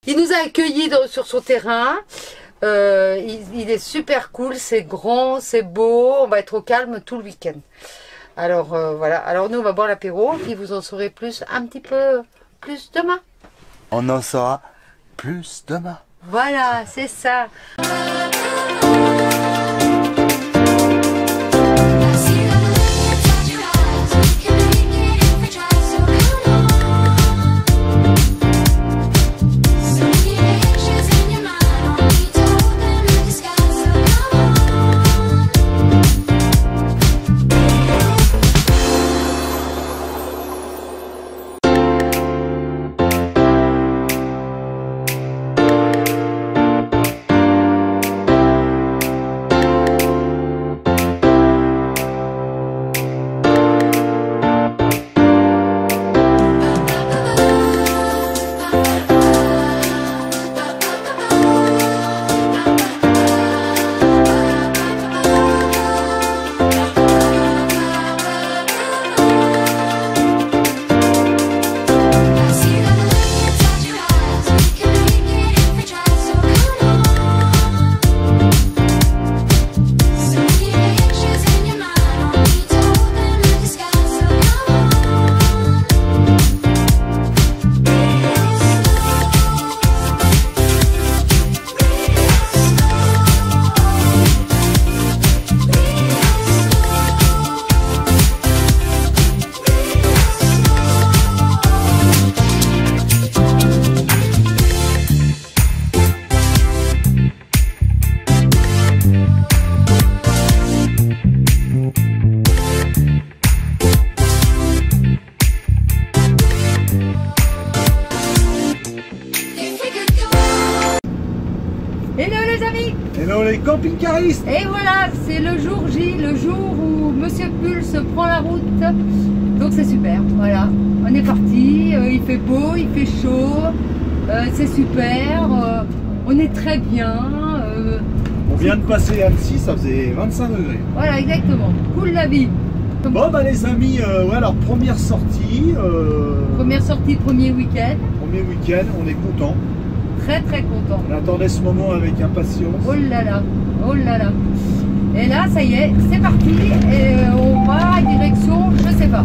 qui nous a accueillis sur son terrain. Il est super cool, c'est grand, c'est beau, on va être au calme tout le week-end. Alors voilà, alors nous on va boire l'apéro, puis vous en saurez plus un petit peu plus demain. On en saura plus demain. Voilà, c'est ça. Hello les amis! Hello les camping-caristes! Et voilà, c'est le jour J, le jour où Monsieur Pulse prend la route. Donc c'est super, voilà. On est parti, il fait beau, il fait chaud, c'est super, on est très bien. On vient de passer Annecy, ça faisait 25 degrés. Voilà, exactement. Cool la vie. Bon bah les amis, ouais, alors première sortie. Première sortie, premier week-end. Premier week-end, on est content. Très très content. On attendait ce moment avec impatience. Oh là là, oh là là. Et là, ça y est, c'est parti. Et on va direction, je sais pas.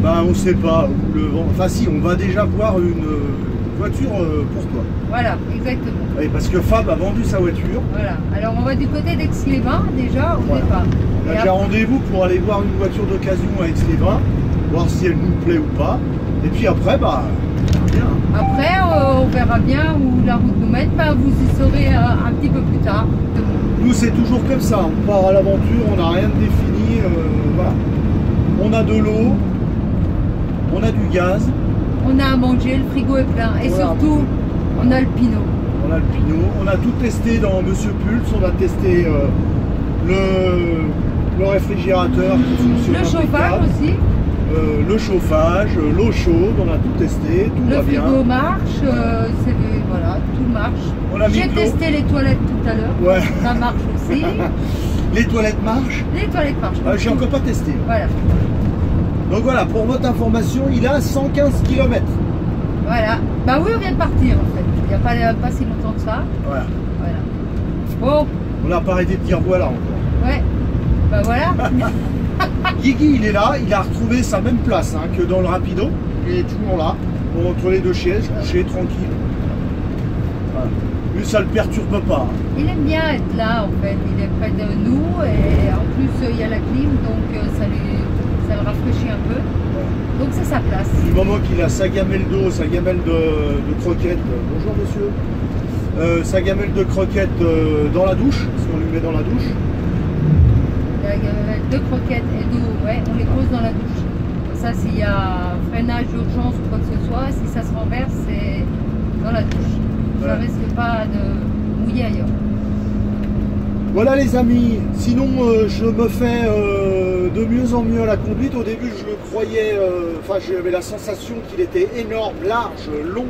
Bah on sait pas où le vent. Enfin si, on va déjà voir une voiture pour toi. Voilà, exactement. Oui, parce que Fab a vendu sa voiture. Voilà. Alors on va du côté d'Aix-les-Bains déjà au départ. On a déjà rendez-vous pour aller voir une voiture d'occasion à Aix-les-Bains, voir si elle nous plaît ou pas. Et puis après, bah, bien. Après, on verra bien où la route nous mène. Bah, vous y saurez un petit peu plus tard. Nous, c'est toujours comme ça. On part à l'aventure, on n'a rien de défini. Voilà. On a de l'eau, on a du gaz. On a à manger, le frigo est plein. Et Voilà. surtout, on a le Pinot. On a le Pinot. On a tout testé dans Monsieur Pulse. On a testé le réfrigérateur qui fonctionne Le chauffage impeccable. aussi. Le chauffage, l'eau chaude, on a tout testé, tout Le va bien. frigo marche. Voilà, tout marche. J'ai testé les toilettes tout à l'heure. Ouais. Ça marche aussi. Les toilettes marchent. Les toilettes marchent. J'ai encore pas testé. Voilà. Donc voilà, pour votre information, il a 115 km. Voilà. Bah oui, on vient de partir en fait. Il n'y a pas si longtemps que ça. Voilà. Voilà. Bon. On n'a pas arrêté de dire voilà encore. Ouais. Bah voilà. Guigui, il est là, il a retrouvé sa même place que dans le rapido. Il est toujours là, entre les deux chaises, couché, tranquille. Voilà. Lui, ça le perturbe pas. Il aime bien être là en fait. Il est près de nous et en plus il y a la clim donc ça le rafraîchit un peu. Donc c'est sa place. Du moment qu'il a sa gamelle d'eau, sa gamelle de croquettes, bonjour monsieur, sa gamelle de croquettes dans la douche, parce qu'on lui met dans la douche. La gamelle de croquettes et d'eau, ouais, on les pose dans la douche. Ça, s'il y a freinage d'urgence ou quoi que ce soit, si ça se renverse, c'est dans la douche. Ça risque pas de mouiller ailleurs. Voilà les amis, sinon je me fais de mieux en mieux à la conduite. Au début je le croyais, enfin j'avais la sensation qu'il était énorme, large, long.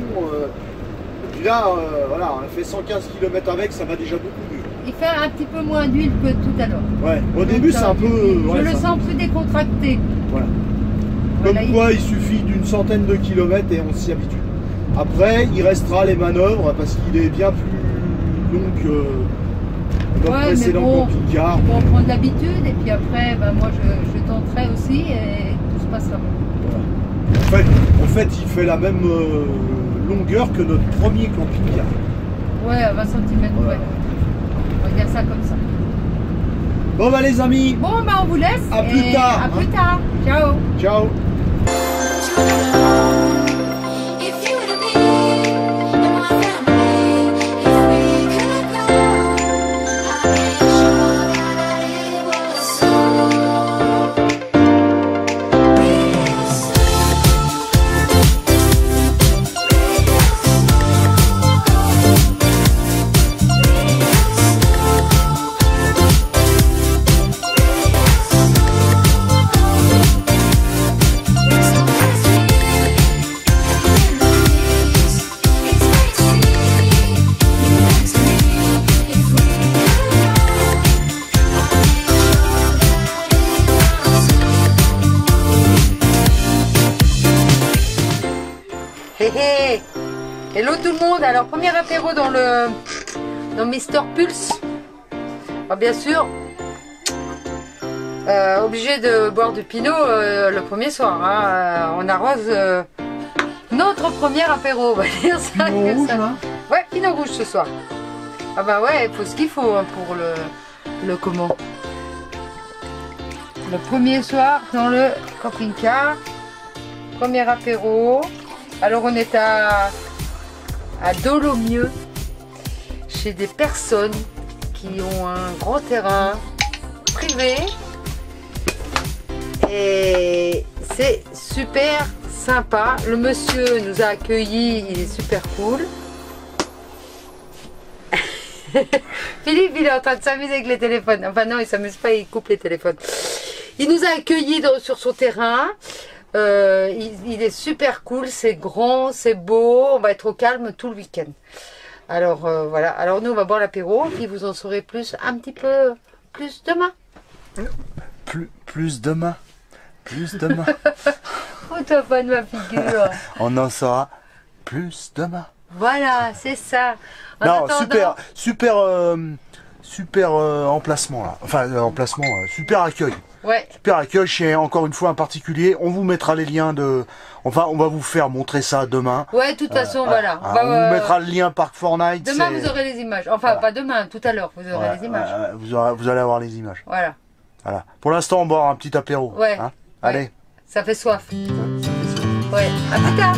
Puis là, voilà, on a fait 115 km avec, ça va déjà beaucoup mieux. Il fait un petit peu moins d'huile que tout à l'heure. Ouais, au début c'est un peu... Je le sens plus décontracté. Voilà. Voilà, Comme quoi il suffit d'une centaine de kilomètres et on s'y habitue. Après, il restera les manœuvres parce qu'il est bien plus long que notre précédent camping-car. On va prendre l'habitude et puis après, ben, moi je tenterai aussi et tout se passera bien. Voilà. En fait, il fait la même longueur que notre premier camping-car. Ouais, à 20 cm, Voilà. ouais. On va dire ça comme ça. Bon bah les amis, Bon, ben on vous laisse. À plus tard, À plus hein. tard. Ciao. ciao. If you were to be in my family, if we could go, I'd make sure that it was so. Real Hé hé. Hello tout le monde. Alors premier apéro dans Mister Pulse. Alors, bien sûr, obligé de boire du pinot le premier soir. Hein. On arrose notre premier apéro. On va dire ça. Pinot que rouge, ça. hein. Ouais, pinot rouge ce soir. Ah bah ouais, il faut ce qu'il faut hein, pour le comment. Le premier soir dans le camping-car. Premier apéro. Alors on est à Dolomieu, chez des personnes qui ont un grand terrain privé. Et c'est super sympa. Le monsieur nous a accueillis, il est super cool. Philippe, il est en train de s'amuser avec les téléphones. Enfin non, il s'amuse pas, il coupe les téléphones. Il nous a accueillis sur son terrain. Il est super cool, c'est grand, c'est beau, on va être au calme tout le week-end. Alors voilà, alors nous on va boire l'apéro, puis vous en saurez plus un petit peu plus demain. Plus demain. Plus demain. Oh t'as pas de ma figure. On en saura plus demain. Voilà, c'est ça. En Non, attendant- super emplacement là. Enfin, emplacement, super accueil. Ouais, Super accueil chez encore une fois un particulier. On vous mettra les liens de. Enfin, on va vous faire montrer ça demain. ouais, de toute façon, voilà. On vous mettra le lien Parc Fortnite. Demain c'est- vous aurez les images. Enfin, Voilà. pas demain, tout à l'heure, vous aurez Voilà, les images. vous allez avoir les images. Voilà. Voilà. Pour l'instant, on boit un petit apéro. Ouais. hein. Ouais. Allez. Ça fait soif. Ouais, à plus tard.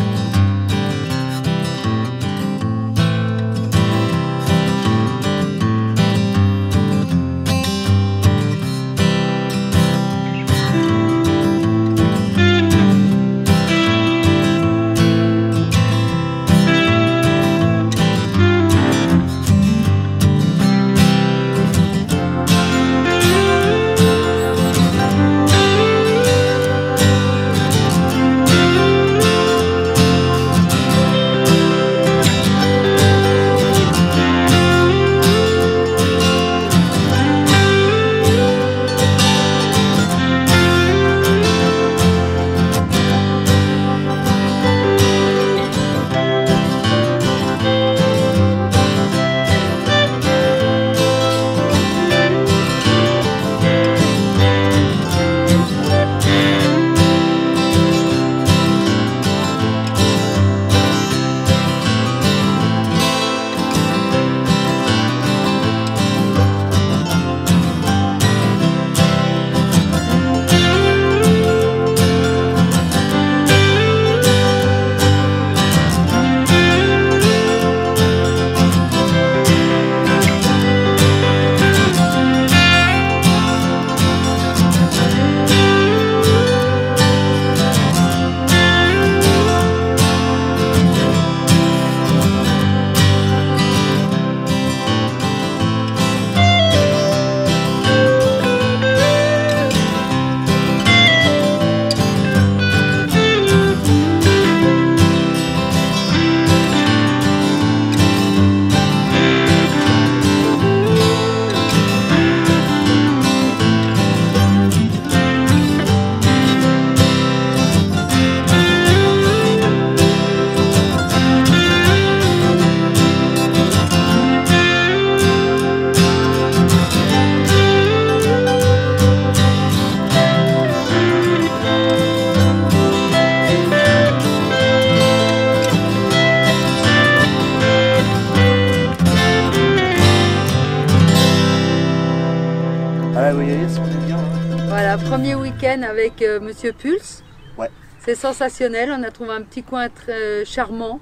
week-end avec Monsieur Pulse. Ouais. C'est sensationnel, on a trouvé un petit coin très charmant.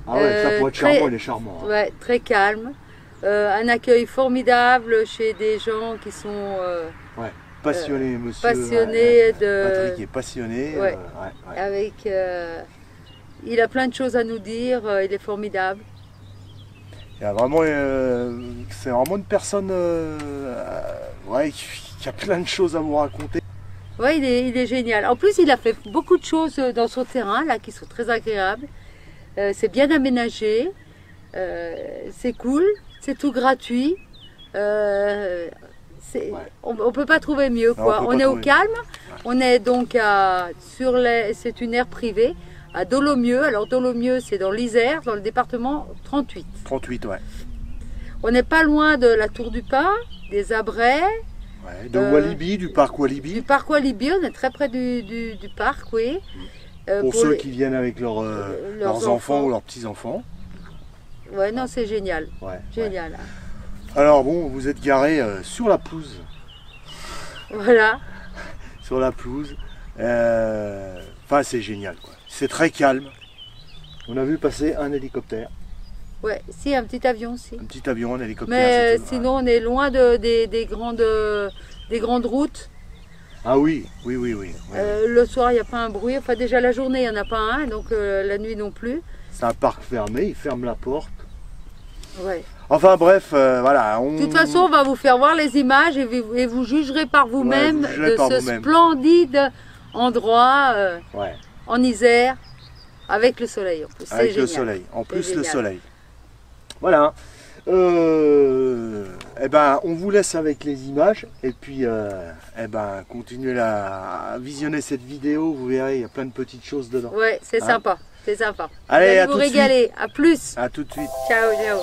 Ah ouais, ça pourrait être très- charmant, il est charmant. Hein. Ouais, très calme. Un accueil formidable chez des gens qui sont Passionné, monsieur. passionnés Patrick est passionné. Ouais. Ouais. avec. Il a plein de choses à nous dire, il est formidable. Il y a vraiment, c'est vraiment une personne ouais, qui a plein de choses à vous raconter. Ouais, il est génial. En plus, il a fait beaucoup de choses dans son terrain là qui sont très agréables. C'est bien aménagé, c'est cool, c'est tout gratuit. Ouais. On peut pas trouver mieux Non, quoi. on peut On pas est au trouver. calme. On est donc c'est une aire privée à Dolomieu. Alors Dolomieu, c'est dans l'Isère, dans le département 38. 38, ouais. On n'est pas loin de la Tour du Pin, des Abrais, Ouais, de Walibi, du parc du Walibi. parc Walibi. On est très près du parc, oui. Pour ceux les- qui viennent avec leurs leurs enfants enfants. ou leurs petits-enfants. Ouais, non, c'est génial. Ouais, Génial. ouais. Alors bon, vous êtes garé sur la pelouse. Voilà. Sur la pelouse. Enfin, c'est génial, quoi. C'est très calme. On a vu passer un hélicoptère, Ouais, si, un petit avion aussi. un petit avion, un hélicoptère. Mais c'est tout. sinon, on est loin des grandes routes. Ah oui, oui, oui, oui. oui. Le soir, il n'y a pas un bruit. Enfin, déjà la journée, il n'y en a pas un. Donc la nuit non plus. C'est un parc fermé, il ferme la porte. Ouais. Enfin bref, voilà. De toute façon, on va vous faire voir les images et vous jugerez par vous-même vous jugerez de par ce vous-même. splendide endroit Ouais, en Isère avec le soleil en plus. C'est avec le génial. soleil. En plus, le génial. soleil. Voilà. Eh ben, on vous laisse avec les images et puis, eh ben, continuez à visionner cette vidéo. Vous verrez, il y a plein de petites choses dedans. Ouais, c'est Hein. sympa. C'est sympa. Allez, vous allez à vous tout de suite. régaler. À plus. À tout de suite. Ciao, ciao.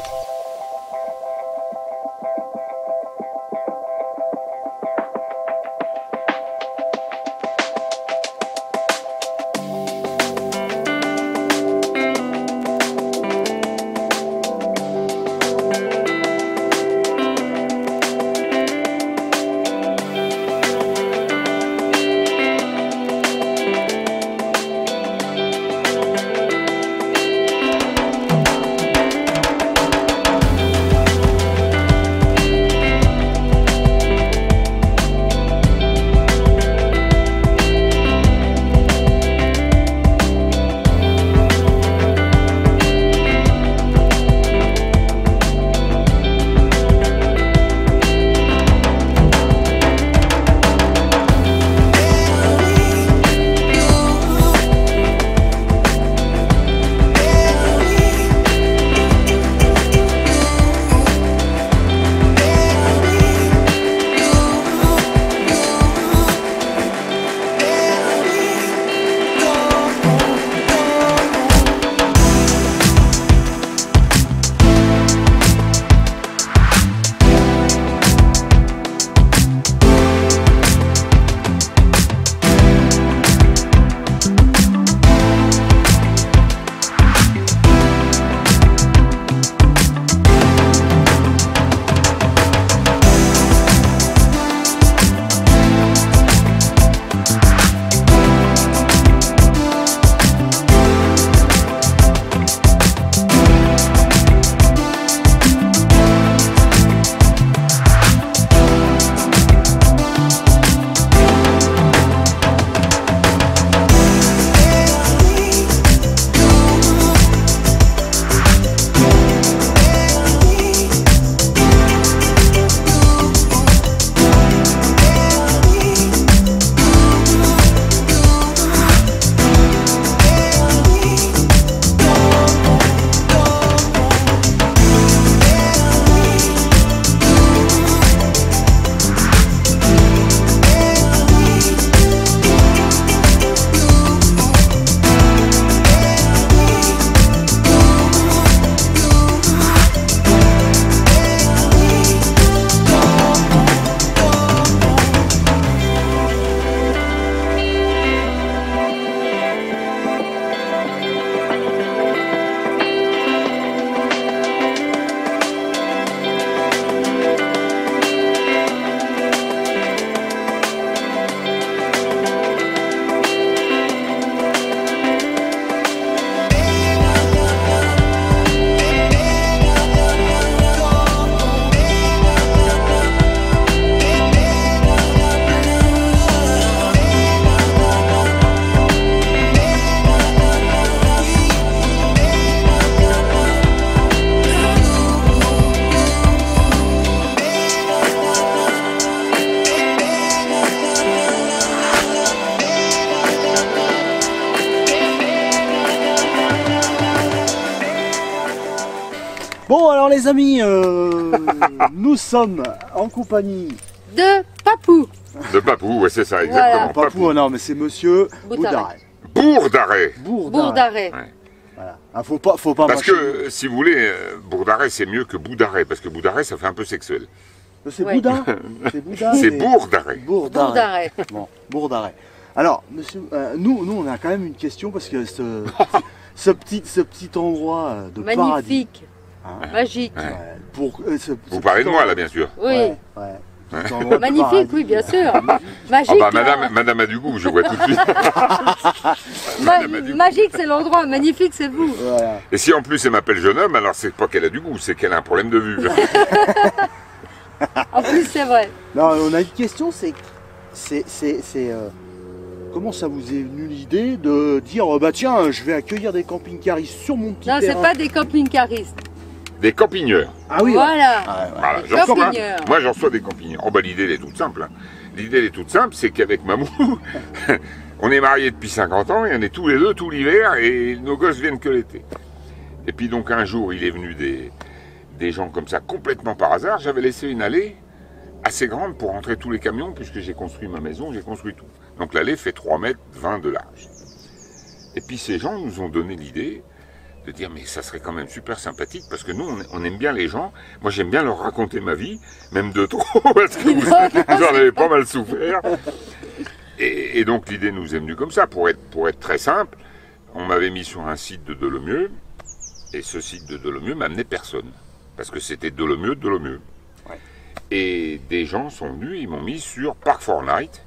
Bon, alors les amis, nous sommes en compagnie. De Papou. De Papou, ouais, c'est ça, Voilà. exactement. Papou, non, mais c'est monsieur Bourdaret. Bourdaret. Bourg d'arrêt. Bourdaret. Ouais. Voilà. Ah, faut pas Parce mâcher. que, si vous voulez, Bourg d'arrêt, c'est mieux que bout d'arrêt, parce que bout d'arrêt, ça fait un peu sexuel. C'est Ouais. Bouddha. C'est Bouddha. C'est mais- Bourg d'arrêt. Bourdaret. Bourdaret. Bon, Bourdaret. Alors, monsieur, nous, on a quand même une question parce que ce petit endroit de paradis. Magnifique. Hein, Magique. Vous parlez de moi, là, bien sûr. Oui. Ouais, ouais. Petit endroit de Magnifique, paradis. oui, bien sûr. Ah Magique. bah, là. madame a du goût, je vois tout de suite. Madame a du goût. Magique, c'est l'endroit. Magnifique, c'est vous. Voilà. Et si en plus elle m'appelle jeune homme, alors c'est pas qu'elle a du goût, c'est qu'elle a un problème de vue. En plus, c'est vrai. Non, on a une question, comment ça vous est venu l'idée de dire bah tiens, je vais accueillir des camping-caristes sur mon petit Non, c'est terrain. pas des camping-caristes. Des campigneurs. Ah oui. Voilà. Ah, ouais. Voilà, Des j'en reçois. campigneurs. Moi, j'en reçois des campigneurs. Oh, bah, l'idée, elle est toute simple. Hein. L'idée, elle est toute simple, c'est qu'avec Mamou, on est mariés depuis 50 ans et on est tous les deux tout l'hiver et nos gosses viennent que l'été. Et puis, donc, un jour, il est venu des gens comme ça, complètement par hasard. J'avais laissé une allée assez grande pour rentrer tous les camions, puisque j'ai construit ma maison, j'ai construit tout. Donc, l'allée fait 3,20 mètres de large. Et puis, ces gens nous ont donné l'idée de dire mais ça serait quand même super sympathique parce que nous on aime bien les gens. Moi j'aime bien leur raconter ma vie, même de trop parce que vous en avez pas mal souffert. Et donc l'idée nous est venue comme ça pour être très simple. On m'avait mis sur un site de Dolomieu et ce site de Dolomieu m'amenait personne parce que c'était Dolomieu. Ouais. Et des gens sont venus, ils m'ont mis sur Park Fortnite.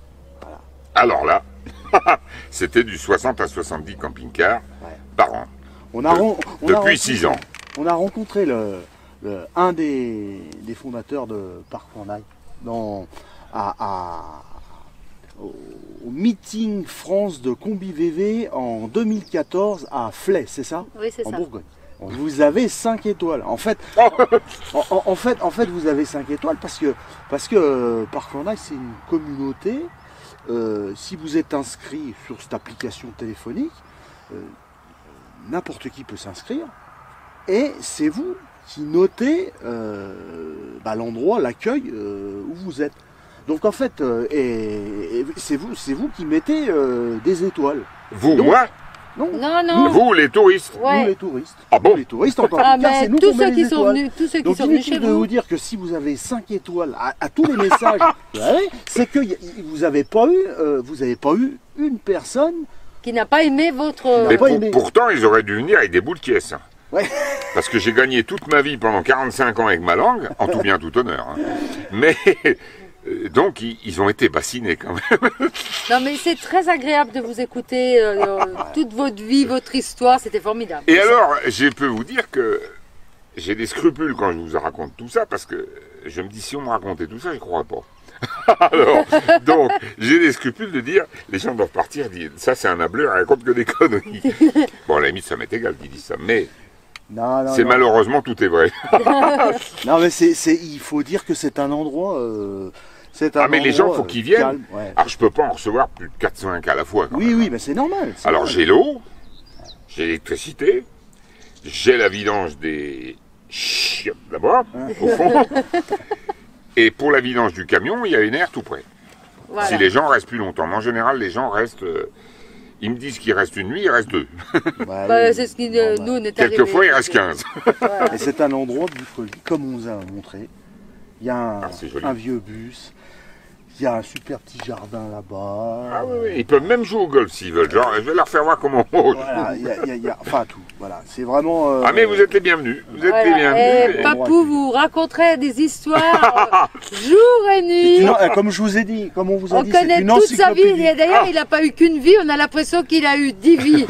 Alors là, c'était du 60 à 70 camping-cars par an. Depuis 6 ans. On a rencontré un des fondateurs de Park Fortnite au meeting France de Combi VV en 2014 à Flay, c'est ça? Oui, c'est En ça. Bourgogne. Vous avez 5 étoiles. En fait, vous avez 5 étoiles parce que Park Fortnite c'est une communauté. Si vous êtes inscrit sur cette application téléphonique, n'importe qui peut s'inscrire et c'est vous qui notez l'endroit, l'accueil où vous êtes. Donc en fait, c'est vous qui mettez des étoiles. Vous, Donc, moi, Non. vous les touristes. Ouais. Nous les touristes. Ah bon? Nous, les touristes en Ah, camping-car, c'est mais nous tous qu'on met ceux qui les sont étoiles. venus, tous ceux qui Donc sont venus chez inutile de vous. vous dire que si vous avez 5 étoiles à tous les messages, c'est que vous n'avez pas eu une personne. Qui n'a pas aimé votre. Mais pas aimé. pourtant, ils auraient dû venir avec des boules de caisse. Hein. Ouais. Parce que j'ai gagné toute ma vie pendant 45 ans avec ma langue, en tout bien, tout honneur. Hein. Mais donc, ils ont été bassinés quand même. Non, mais c'est très agréable de vous écouter toute votre vie, votre histoire. C'était formidable. Et alors, je peux vous dire que j'ai des scrupules quand je vous raconte tout ça, parce que je me dis, si on me racontait tout ça, je ne croirais pas. Alors, donc, j'ai des scrupules de dire, les gens doivent partir, dire, ça c'est un hableur, il raconte que des conneries. Bon, à la limite, ça m'est égal qu'il dise ça, mais Non, c'est malheureusement tout est vrai. Non, mais il faut dire que c'est un endroit. Ah, mais les gens, faut qu'ils viennent. calme, ouais. Alors, je peux pas en recevoir plus de 4-5 à la fois. Quand Oui, même. oui, mais c'est normal. c'est Alors, normal. j'ai l'eau, j'ai l'électricité, j'ai la vidange des chiottes là-bas, au fond. Et pour la vidange du camion, il y a une aire tout près. Voilà. Si les gens restent plus longtemps. Mais en général, les gens restent. Ils me disent qu'il reste une nuit, il reste 2. Bah, Bah, oui. c'est ce qui Bon, bah. nous on est arrivé. Quelquefois, il reste 15. Et c'est un endroit de folie, comme on vous a montré. Il y a Ah, c'est joli. un vieux bus, il y a un super petit jardin là-bas. Ah oui, oui. Ils peuvent même jouer au golf s'ils veulent. Genre, je vais leur faire voir comment on joue. Voilà, il y a enfin tout. Voilà, c'est vraiment. Ah, mais vous êtes les bienvenus. Vous êtes les Voilà. bienvenus. Et Papou vous raconterait des histoires jour et nuit. Comme je vous ai dit, comme on vous a On dit, c'est connaît une toute sa vie. encyclopédie. Et d'ailleurs, il n'a pas eu qu'une vie. On a l'impression qu'il a eu 10 vies.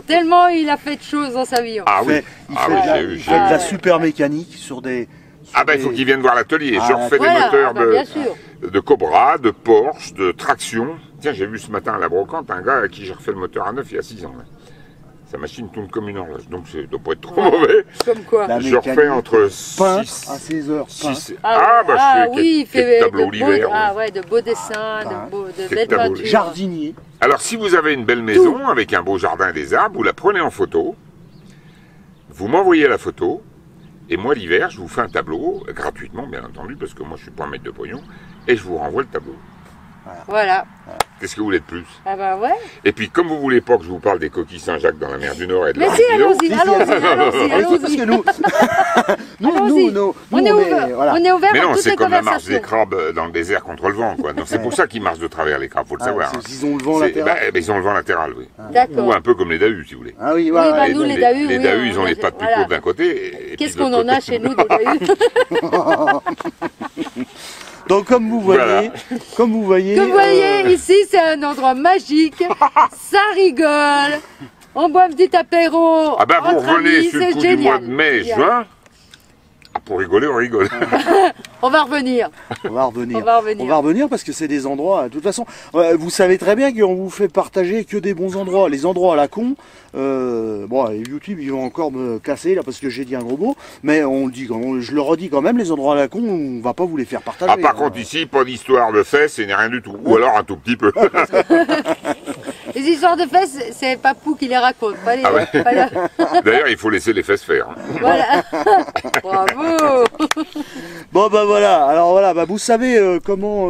Tellement il a fait de choses dans sa vie. Ah Il oui. fait, il Ah fait oui, de la, j'ai eu. il fait de la ouais. super mécanique sur des. Ah ben, il faut qu'ils viennent voir l'atelier. Je Ah, refais Voilà, des moteurs bah, bien sûr. de Cobra, de Porsche, de traction. Tiens, j'ai vu ce matin à la brocante un gars à qui j'ai refait le moteur à neuf il y a 6 ans. Là. Sa machine tourne comme une horloge, donc ça doit pas être trop mauvais. Comme quoi. La Je refais mécanique, entre peint 6... à 16 heures. peint. Ah, bah je fais oui, il quelques fait tableaux de beaux, l'hiver. ah, ouais, de beaux dessins, Bah, de quelques belles tableaux. peintures. Jardinier. Alors, si vous avez une belle maison avec un beau jardin et des arbres, vous la prenez en photo, vous m'envoyez la photo, Et moi, l'hiver, je vous fais un tableau, gratuitement, bien entendu, parce que moi, je suis pas un maître de pognon, et je vous renvoie le tableau. Voilà. Qu'est-ce que vous voulez de plus? Ah bah ouais. Et puis, comme vous voulez pas que je vous parle des coquilles Saint-Jacques dans la mer du Nord et de Mais leur si, philo, allons-y, allons-y, allons-y, Allez-y, parce que allons-y. nous, Allons-y. On est ouvert, voilà. on est ouvert mais à non, toutes c'est les comme la marche des conversations. crabes dans le désert contre le vent, quoi. Donc c'est pour ça qu'ils marchent de travers les crabes, faut le savoir. C'est hein. parce qu'ils ont le vent C'est- latéral. bah, ils ont le vent latéral, oui. Ou D'accord. un peu comme les dahus, si vous voulez. Ah oui, Oui, voilà. bah, nous, les dahus, les oui, dahus, on ils ont a- les pattes plus voilà. courtes d'un côté. et puis Qu'est-ce de l'autre qu'on en a côté. chez nous des dahus? Donc comme vous voyez, comme vous voyez, Comme vous voyez, ici, c'est un endroit magique. Ça rigole. On boit un petit apéro. Ah ben vous entre revenez amis, sur le c'est coup du mois de génial. mai, Génial. juin. Ah, pour rigoler, on rigole. On va revenir. on va revenir. On va revenir. On va revenir parce que c'est des endroits. De toute façon, vous savez très bien qu'on vous fait partager que des bons endroits. Les endroits à la con. Bon, YouTube, ils vont encore me casser là parce que j'ai dit un gros mot. Mais on le dit, je le redis quand même. Les endroits à la con, on va pas vous les faire partager. Ah, par hein. contre, ici, pas d'histoire de fesses et ni rien du tout. Ou alors un tout petit peu. Les histoires de fesses, c'est Papou qui les raconte. Pas les, Ah ouais. pas les- D'ailleurs, il faut laisser les fesses faire. hein. Voilà. Bravo. Bon bah voilà. Alors voilà, bah, vous savez comment.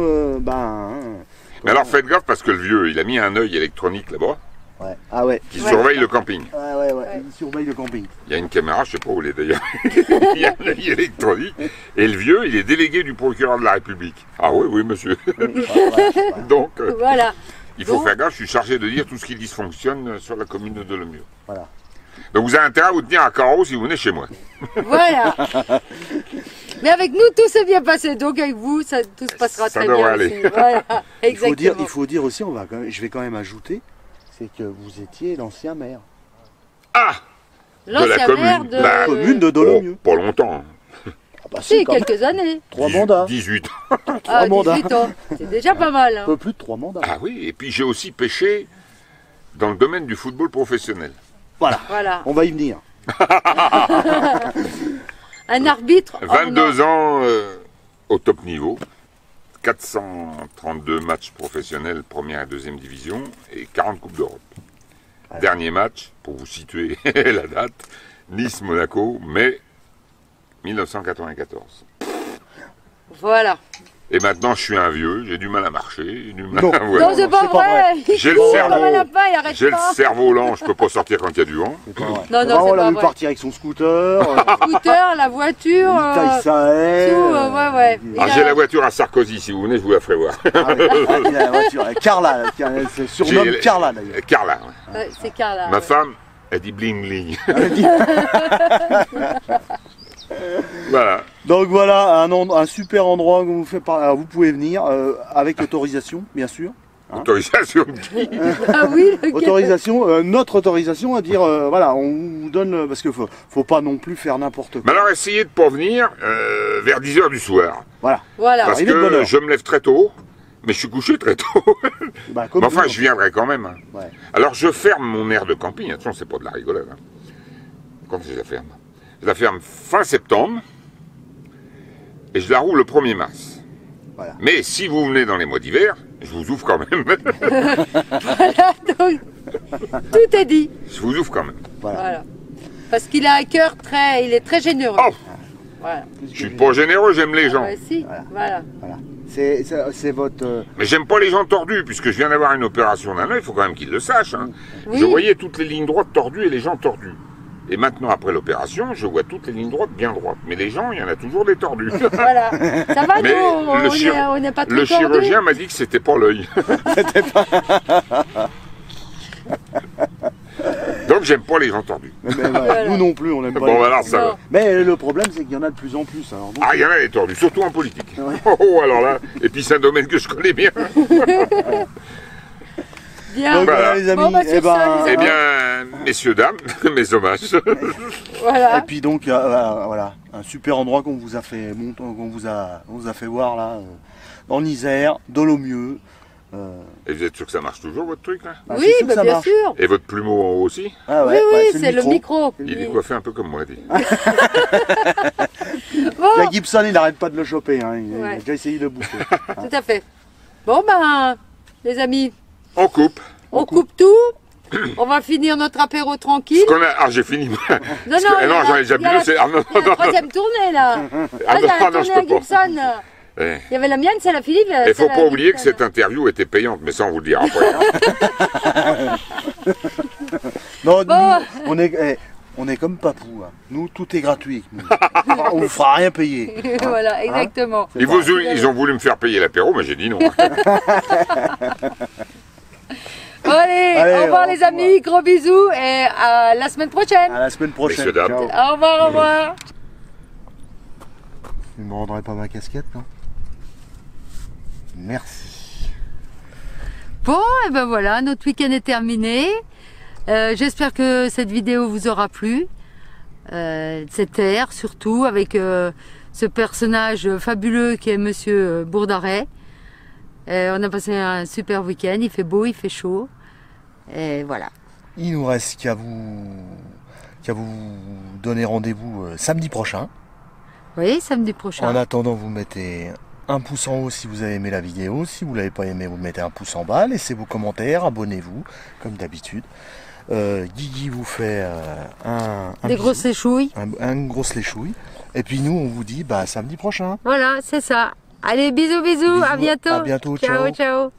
Mais alors faites gaffe parce que le vieux, il a mis un œil électronique là-bas Ouais. Ah ouais. qui Ouais. surveille le camping. Ouais. Il surveille le camping. Il y a une caméra, je sais pas où elle est d'ailleurs. Il y a un œil électronique. Et le vieux, il est délégué du procureur de la République. Ah oui, oui, monsieur. Donc, Voilà. il faut Donc- faire gaffe, je suis chargé de dire tout ce qui dysfonctionne sur la commune de Dolomieu. Voilà. Donc vous avez intérêt à vous tenir à carreau si vous venez chez moi. Voilà. Mais avec nous, tout s'est bien passé. Donc avec vous, ça, tout se passera Ça très devrait bien aller. aussi. Voilà. Il Exactement. faut dire aussi, je vais quand même ajouter, c'est que vous étiez l'ancien maire. Ah de la L'ancien commune. maire de... La Commune de Dolomieu. Oh, pas longtemps. Ah bah Si, quand même. quelques années. 3 mandats. 18 Ah, mandats. 18 ans. C'est déjà pas mal. Un Hein. peu plus de 3 mandats. Ah oui, et puis j'ai aussi pêché dans le domaine du football professionnel. Voilà. Voilà. On va y venir. Un arbitre. hors 22 ans au top niveau, 432 matchs professionnels, première et deuxième division, et 40 Coupes d'Europe. Dernier match, pour vous situer la date, Nice-Monaco, mai 1994. Voilà. Et maintenant, je suis un vieux, j'ai du mal à marcher, j'ai du mal Non. à Non, voir. c'est pas c'est pas vrai. Il J'ai le court cerveau. comme un lapin, il arrête J'ai le pas. cerveau lent, je peux pas sortir quand il y a du vent. C'est pas vrai. Non, non, Vraiment, c'est on l'a pas vu vrai. partir avec son scooter. Scooter, la voiture. Il taille sa haie. tout, ouais. Ah, Il j'ai a- la voiture à Sarkozy, si vous venez, je vous la ferai voir. Ah oui, il a la voiture. Carla, c'est surnomme J'ai- Carla d'ailleurs. Carla, ouais. Ouais, c'est Carla. Ma ouais. femme, elle dit bling bling. Voilà. Donc voilà, un super endroit où vous fait alors, vous pouvez venir avec autorisation, bien sûr. Autorisation. Ah oui, le gars. Autorisation, notre autorisation à dire, voilà, on vous donne, parce qu'il faut pas non plus faire n'importe Mais quoi. alors, essayez de pas venir vers 10h du soir. Voilà. Voilà. Parce arrivez de bonne que heure. je me lève très tôt, mais je suis couché très tôt. Bah, comme Mais enfin, nous. je viendrai quand même. hein. Ouais. Alors, je ferme mon aire de camping. Attention, c'est pas de la rigolade. hein. Quand je la ferme? Je la ferme fin septembre et je la roule le 1er mars. Voilà. Mais si vous venez dans les mois d'hiver, je vous ouvre quand même. Donc, tout est dit. Je vous ouvre quand même. Voilà. Parce qu'il a un cœur très, il est très généreux. Oh, Voilà. je suis pas généreux, j'aime les gens. Ouais, si. Voilà. Voilà. C'est votre. Mais j'aime pas les gens tordus, puisque je viens d'avoir une opération d'un œil, il faut quand même qu'ils le sachent. hein. Oui. Je voyais toutes les lignes droites tordues et les gens tordus. Et maintenant, après l'opération, je vois toutes les lignes droites bien droites. Mais les gens, il y en a toujours des tordus. Voilà. Ça va, Mais nous, le on n'est pas trop Le tordus. chirurgien m'a dit que c'était pas l'œil. Donc j'aime pas les gens tordus. Mais voilà, Voilà. Nous non plus, on aime pas. Bon, les- alors ça Non. va. Mais le problème, c'est qu'il y en a de plus en plus. Alors, donc, Ah, il y en a des tordus, surtout en politique. Ouais. Oh, alors là, et puis c'est un domaine que je connais bien. Bien. donc, Voilà. voilà, les amis. Bon, bah, sur eh ben, ça, les Eh bien, messieurs, dames, mes hommages. Voilà. Et puis donc voilà, un super endroit qu'on vous a fait qu'on vous a fait voir là en Isère, Dolomieu. Et vous êtes sûr que ça marche toujours, votre truc, là? Bah, Oui, c'est sûr que bah, ça bien marche. sûr. Et votre plumeau aussi? Ah Oui, ouais, oui, bah, c'est le micro. Il est coiffé un peu comme moi, dit. Bon, La Gibson, il n'arrête pas de le choper. Hein. Il a Ouais. déjà essayé de bouffer. tout à fait. Bon, ben, les amis, On coupe. on coupe tout. On va finir notre apéro tranquille. Ah, j'ai fini. Non, Parce que- non, j'en ai déjà bu deux. Ah, non, il y a la troisième tournée là. Ah, il y a la non, tournée je à peux pas. Gibson. Eh. Il y avait la mienne, c'est la Philippe. Il faut pas oublier que cette interview était payante, mais ça on vous le dira après. Non, Bon. nous, on est comme Papou. Hein. Nous, tout est gratuit. Nous. On vous fera rien payer. Voilà, exactement. Ils ont voulu me faire payer l'apéro, mais j'ai dit non. Bon, allez, au revoir au les amis, gros bisous et à la semaine prochaine. À la semaine prochaine. Messieurs, dames. Ciao. Au revoir, au revoir. Tu ne me rendrais pas ma casquette, non? Merci. Bon, et ben voilà, notre week-end est terminé. J'espère que cette vidéo vous aura plu. Cette terre, surtout, avec ce personnage fabuleux qui est Monsieur Bourdaret. On a passé un super week-end, il fait beau, il fait chaud. Et voilà. Il nous reste qu'à vous donner rendez-vous samedi prochain. Oui, samedi prochain. En attendant, vous mettez un pouce en haut si vous avez aimé la vidéo. Si vous ne l'avez pas aimé, vous mettez un pouce en bas. Laissez vos commentaires, abonnez-vous, comme d'habitude. Guigui vous fait Des grosses échouilles. un grosse léchouille. Et puis nous, on vous dit samedi prochain. Voilà, c'est ça. Allez, bisous, bisous, à Bisous, bientôt. à bientôt, Ciao, ciao. ciao.